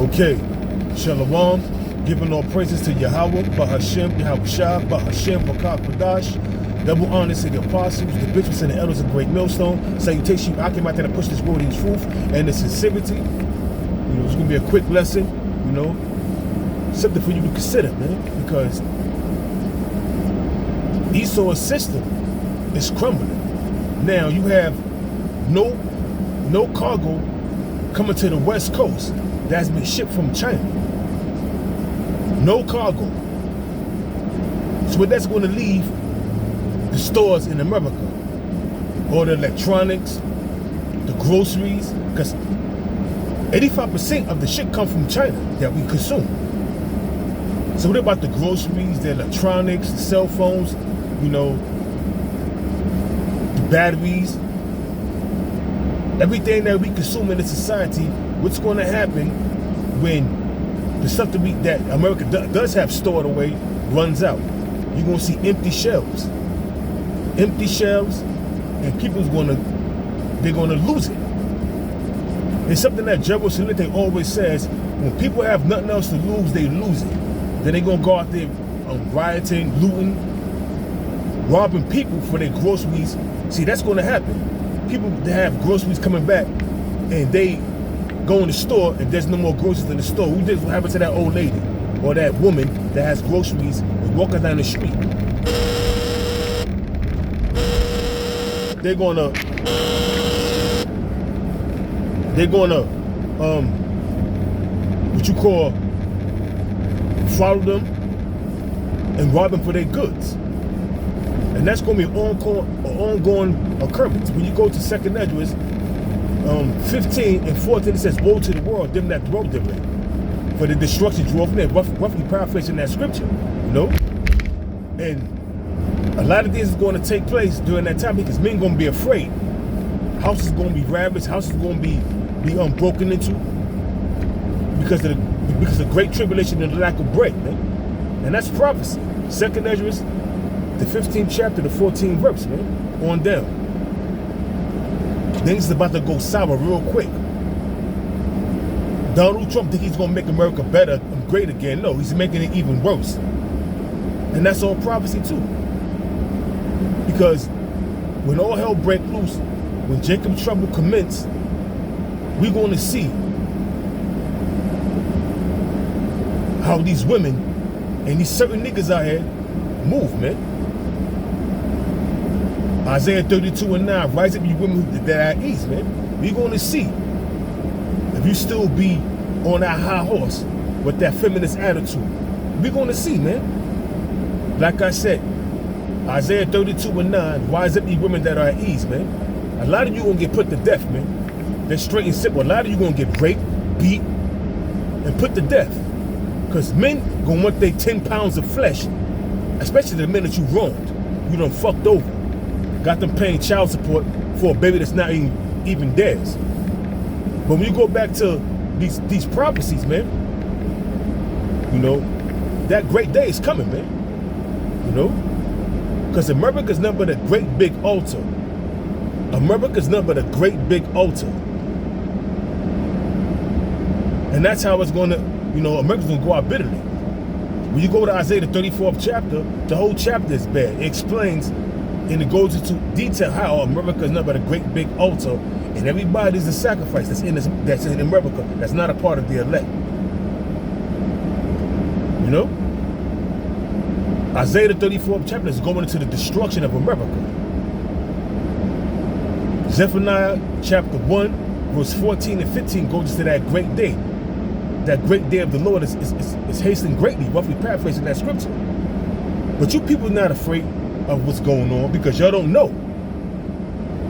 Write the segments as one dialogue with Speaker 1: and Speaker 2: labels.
Speaker 1: Okay, Shalom, giving all praises to Yahweh, Bahashem, Yahweh Shah, Bahashem, Bakak Padash, double honors to the apostles, the bishops, and the elders of Great Millstone. Salutation, I came out there to push this word in truth and the sincerity. It's going to be a quick lesson, something for you to consider, man, because Esau's system is crumbling. Now, you have no cargo coming to the West Coast that's been shipped from China. No cargo. So what that's going to leave the stores in America, all the electronics, the groceries, because 85% of the shit come from China that we consume. So what about the groceries, the electronics, the cell phones, the batteries, everything that we consume in the society? What's going to happen when the stuff that America does have stored away runs out? You're going to see empty shelves, and people's they're going to lose it. It's something that Jebel Salite always says: when people have nothing else to lose, they lose it. Then they're going to go out there rioting, looting, robbing people for their groceries. See, that's going to happen. People that have groceries coming back, and they go in the store, and there's no more groceries in the store. What happened to that old lady or that woman that has groceries and walking down the street? They're gonna what you call follow them and rob them for their goods. And that's going to be an ongoing occurrence. When you go to 2nd Esdras 15 and 14, it says, "Woe to the world, them that dwell therein, for the destruction drove near." Roughly paraphrasing that scripture, And a lot of things is going to take place during that time because men going to be afraid. Houses going to be ravaged. Houses going to be broken into because of great tribulation and the lack of bread, man. And that's prophecy. 2nd Esdras, the 15th chapter, the 14th verse, man, on down. Things is about to go sour real quick. Donald Trump think he's gonna make America better and great again. No, he's making it even worse. And that's all prophecy too. Because when all hell break loose, when Jacob's trouble commence, we're gonna see how these women and these certain niggas out here move, man. Isaiah 32:9, rise up, you women that are at ease, man. We're going to see if you still be on that high horse with that feminist attitude. We're going to see, man. Like I said, Isaiah 32:9, rise up, you women that are at ease, man. A lot of you going to get put to death, man. That's straight and simple. A lot of you going to get raped, beat, and put to death. Because men going to want their 10 pounds of flesh, especially the men that you wronged. You done fucked over. Got them paying child support for a baby that's not even theirs. But when you go back to these prophecies, man, that great day is coming, man. Because America's nothing but a great big altar. America's nothing but a great big altar. And that's how it's going to, America's going to go out bitterly. When you go to Isaiah the 34th chapter, the whole chapter is bad. It explains and it goes into detail how America is nothing but a great big altar, and everybody is a sacrifice that's in America that's not a part of the elect. Isaiah the 34th chapter is going into the destruction of America. Zephaniah chapter 1, verse 14 and 15 goes into that great day. That great day of the Lord is hastening greatly, roughly paraphrasing that scripture. But you people are not afraid of what's going on because y'all don't know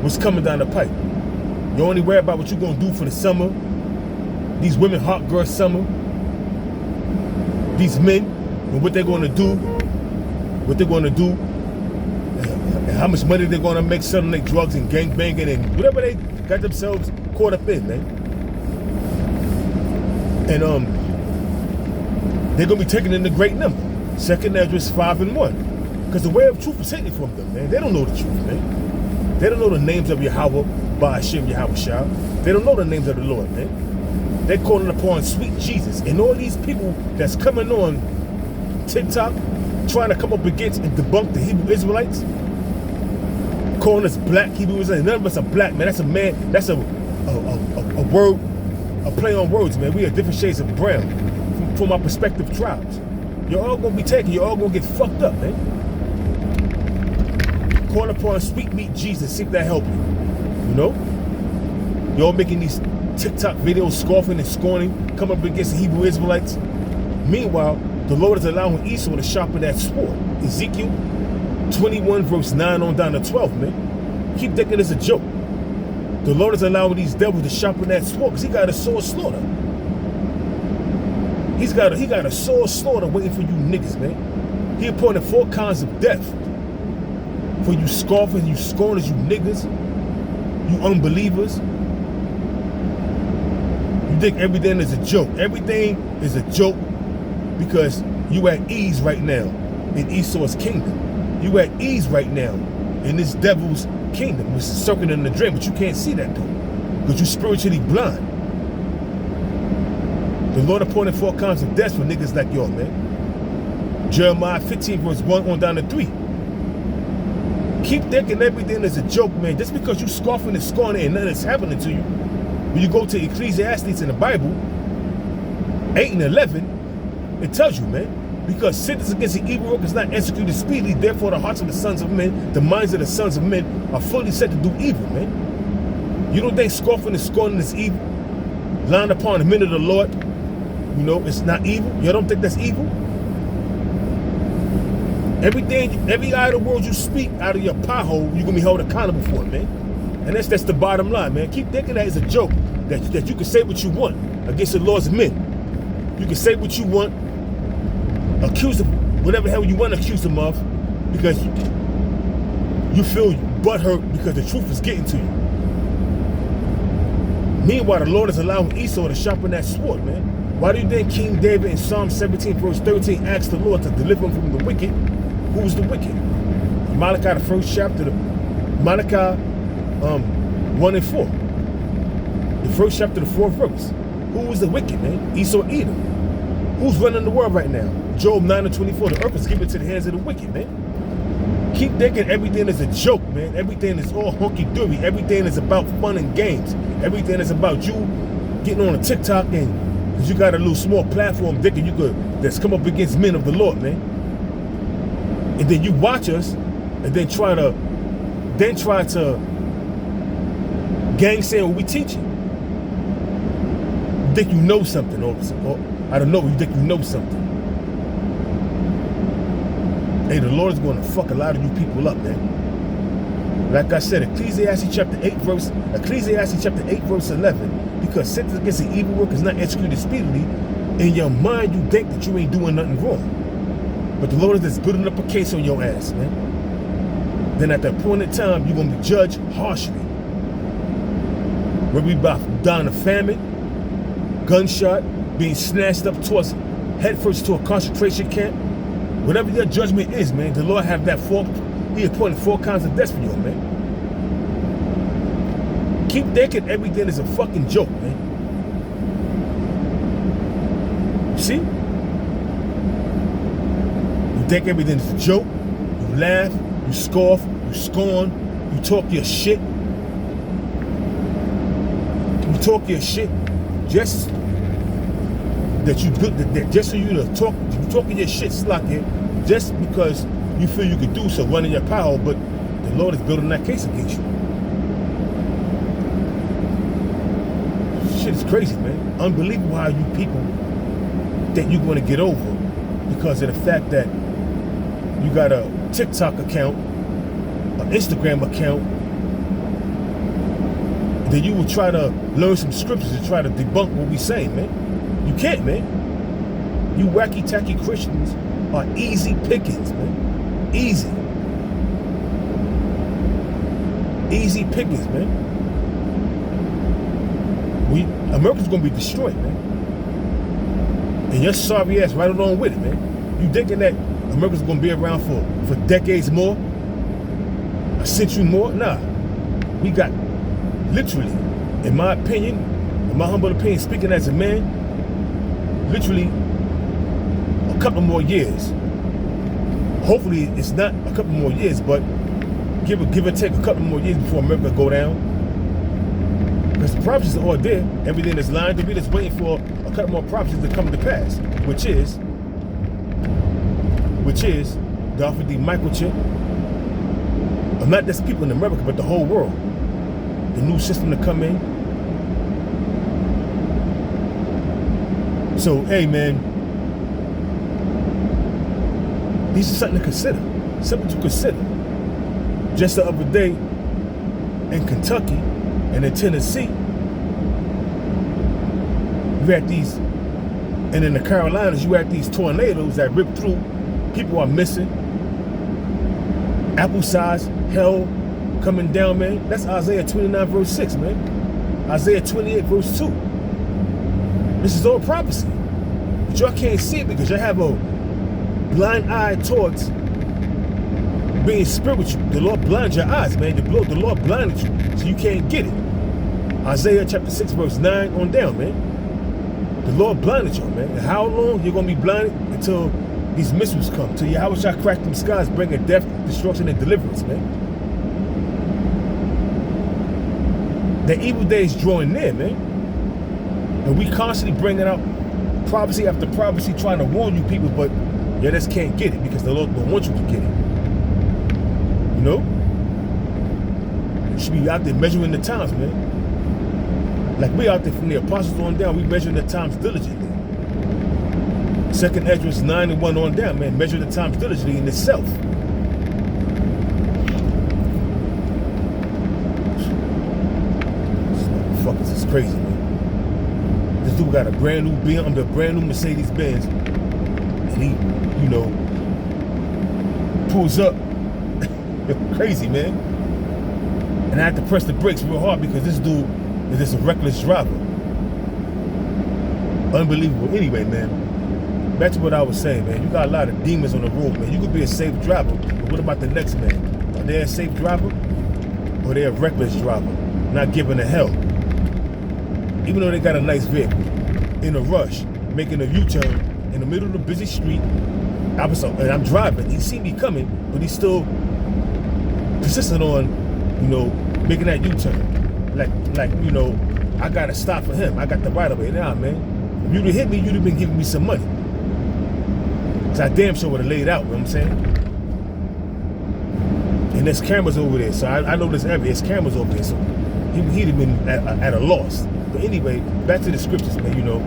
Speaker 1: what's coming down the pipe. You only worry about what you're going to do for the summer. These women, hot girl summer. These men, and what they're going to do. And how much money they're going to make selling their drugs and gang banging and whatever they got themselves caught up in, man. And they're going to be taken in the great number. 2nd Esdras 5:1. Because the way of truth is hidden from them, man. They don't know the truth, man. They don't know the names of Yahweh, Bahashem, Yahweh Shah. They don't know the names of the Lord, man. They're calling upon sweet Jesus. And all these people that's coming on TikTok trying to come up against and debunk the Hebrew Israelites, calling us black Hebrew Israelites. None of us are black, man. That's a man. That's a word, a play on words, man. We are different shades of brown from our respective tribes. You're all gonna be taken. You're all gonna get fucked up, man. Call upon sweet meat Jesus. See if that help you. You know? You're all making these TikTok videos scoffing and scorning, coming up against the Hebrew Israelites. Meanwhile, the Lord is allowing Esau to sharpen that sword. Ezekiel 21 verse 9 on down to 12, man. Keep thinking it's a joke. The Lord is allowing these devils to sharpen that sword because he got a sword slaughter. He got a sword slaughter waiting for you niggas, man. He appointed 4 kinds of death for you scoffers, you scorners, you niggas, you unbelievers. You think everything is a joke. Everything is a joke because you at ease right now in Esau's kingdom. You at ease right now in this devil's kingdom, which is circling in the dream, but you can't see that though, because you're spiritually blind. The Lord appointed 4 kinds of death for niggas like y'all, man. Jeremiah 15 verse 1 on down to 3. Keep thinking everything is a joke, man. Just because you scoffing and scorning and nothing is happening to you. When you go to Ecclesiastes in the Bible, 8 and 11, it tells you, man, because sentence against the evil work is not executed speedily, therefore the hearts of the sons of men, the minds of the sons of men are fully set to do evil, man. You don't think scoffing and scorning is evil? Lying upon the men of the Lord, you know, it's not evil? You don't think that's evil? Every idle word you speak out of your pie hole, you're gonna be held accountable for it, man. And that's the bottom line, man. Keep thinking that it's a joke, that you can say what you want against the laws of men. You can say what you want, accuse them, whatever the hell you want to accuse them of, because you feel butthurt because the truth is getting to you. Meanwhile, the Lord is allowing Esau to sharpen that sword, man. Why do you think King David in Psalm 17 verse 13 asked the Lord to deliver him from the wicked? Who was the wicked? Malachi, the 1st chapter, Malachi 1 and 4. The 1st chapter, the 4th verse. Who was the wicked, man? Esau, Edom. Who's running the world right now? Job 9 and 24. The earth is given to the hands of the wicked, man. Keep thinking everything is a joke, man. Everything is all hunky-dory. Everything is about fun and games. Everything is about you getting on a TikTok and because you got a little small platform, thinking you could that's come up against men of the Lord, man. And then you watch us and then try to gangster what we teaching. You think you know something, or I don't know, you think you know something. Hey, the Lord is going to fuck a lot of you people up, man. Like I said, Ecclesiastes chapter 8 verse 11, because sentence against the evil work is not executed speedily, in your mind you think that you ain't doing nothing wrong. But the Lord is just building up a case on your ass, man. Then at the appointed time, you're going to be judged harshly. Whether we dying of famine, gunshot, being snatched up towards headfirst to a concentration camp, whatever your judgment is, man, the Lord have that fault. He appointed 4 kinds of death for you, man. Keep thinking everything is a fucking joke, man. See? You think everything is a joke, you laugh, you scoff, you scorn, you talk your shit. You talk your shit just that you good, that just for you to talk, you talking your shit slacking just because you feel you could do so, running your power, but the Lord is building that case against you. Shit is crazy, man. Unbelievable how you people think you're going to get over because of the fact that you got a TikTok account, an Instagram account, then you will try to learn some scriptures and try to debunk what we say, man. You can't, man. You wacky-tacky Christians are easy pickings, man. Easy. Easy pickings, man. America's gonna be destroyed, man. And your sorry ass right along with it, man. You thinking that America's gonna be around for decades more? A century more? Nah. We got literally, in my opinion, in my humble opinion, speaking as a man, literally a couple more years. Hopefully it's not a couple more years, but give or take a couple more years before America go down. Because the prophecies are all there. Everything is lined up. We're just waiting for a couple more prophecies to come to pass, which is the Alpha D microchip. Not just people in America, but the whole world. The new system to come in. So, hey man, these are something to consider. Something to consider. Just the other day in Kentucky and in Tennessee, you had these, and in the Carolinas, you had these tornadoes that ripped through. People are missing. Apple-sized hell coming down, man. That's Isaiah 29 verse 6, man. Isaiah 28 verse 2. This is all prophecy. But y'all can't see it because y'all have a blind eye towards being spiritual. The Lord blinds your eyes, man. The Lord blinded you, so you can't get it. Isaiah chapter 6 verse 9 on down, man. The Lord blinded you, man. And how long you're going to be blinded? Until these missiles come. Till Yahweh shall crack them skies, bringing death, destruction, and deliverance, man. The evil day is drawing near, man. And we constantly bringing out prophecy after prophecy, trying to warn you people, but you just can't get it because the Lord don't want you to get it. You know? You should be out there measuring the times, man. Like we out there from the apostles on down, we measuring the times diligently. 2nd Ezra 9:1 on down, man. Measure the times diligently in itself. This is crazy, man. This dude got a brand new BMW, a brand new Mercedes Benz, and he, you know, pulls up. Crazy, man. And I had to press the brakes real hard because this dude is just a reckless driver. Unbelievable. Anyway, man. Back to what I was saying, man. You got a lot of demons on the road, man. You could be a safe driver, but what about the next man? Are they a safe driver? Or they a reckless driver? Not giving a hell. Even though they got a nice vehicle. In a rush, making a U-turn in the middle of the busy street. And I'm driving. He see me coming, but he's still persistent on, you know, making that U-turn. Like, you know, I gotta stop for him. I got the right of way. Nah, man. If you'd have hit me, you'd have been giving me some money. Cause I damn sure would have laid out, you know what I'm saying? And there's cameras over there, so I know this area, there's cameras over there, so he'd have been at a loss. But anyway, back to the scriptures, man, you know.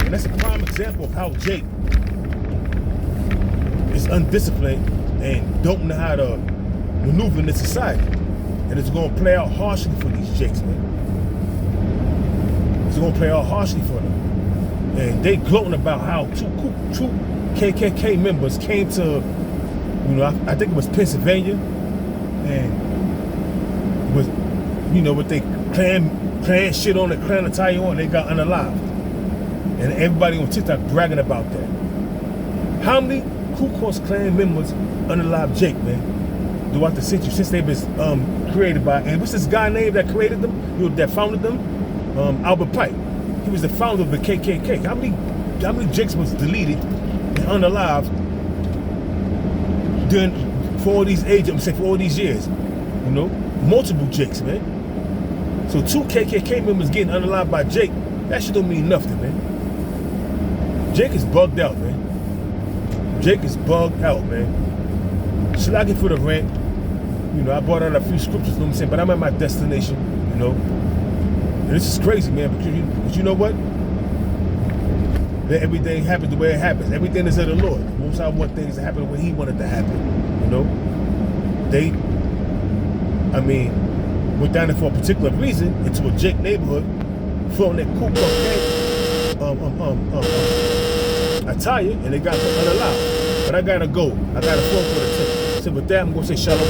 Speaker 1: And that's a prime example of how Jake is undisciplined and don't know how to maneuver in this society. And it's gonna play out harshly for these Jakes, man. It's gonna play out harshly for them. And they gloating about how two KKK members came to, you know, I think it was Pennsylvania, and was, you know, what they clan shit on the clan attire on, they got unalived. And everybody on TikTok bragging about that. How many Ku Klux Klan members unalived Jake, man, throughout the century since they've been created by, and what's this guy name that created them, you know, that founded them? Albert Pike. He was the founder of the KKK. How many Jakes was deleted and unalived for all these ages? I'm saying for all these years, you know, multiple Jakes, man. So 2 KKK members getting unalived by Jake, that shit don't mean nothing, man. Jake is bugged out, man. Jake is bugged out, man. Slacking for the rant. You know, I brought out a few scriptures, you know what I'm saying, but I'm at my destination, you know. And this is crazy, man, but you know what? That everything happens the way it happens. Everything is of the Lord. Most I want things to happen the way He wanted to happen, you know? They, I mean, went down there for a particular reason into a Jake neighborhood, throwing that Ku Klux attire, and they got unallowed. But I gotta go. I got a phone call to take. So with that, I'm gonna say shalom.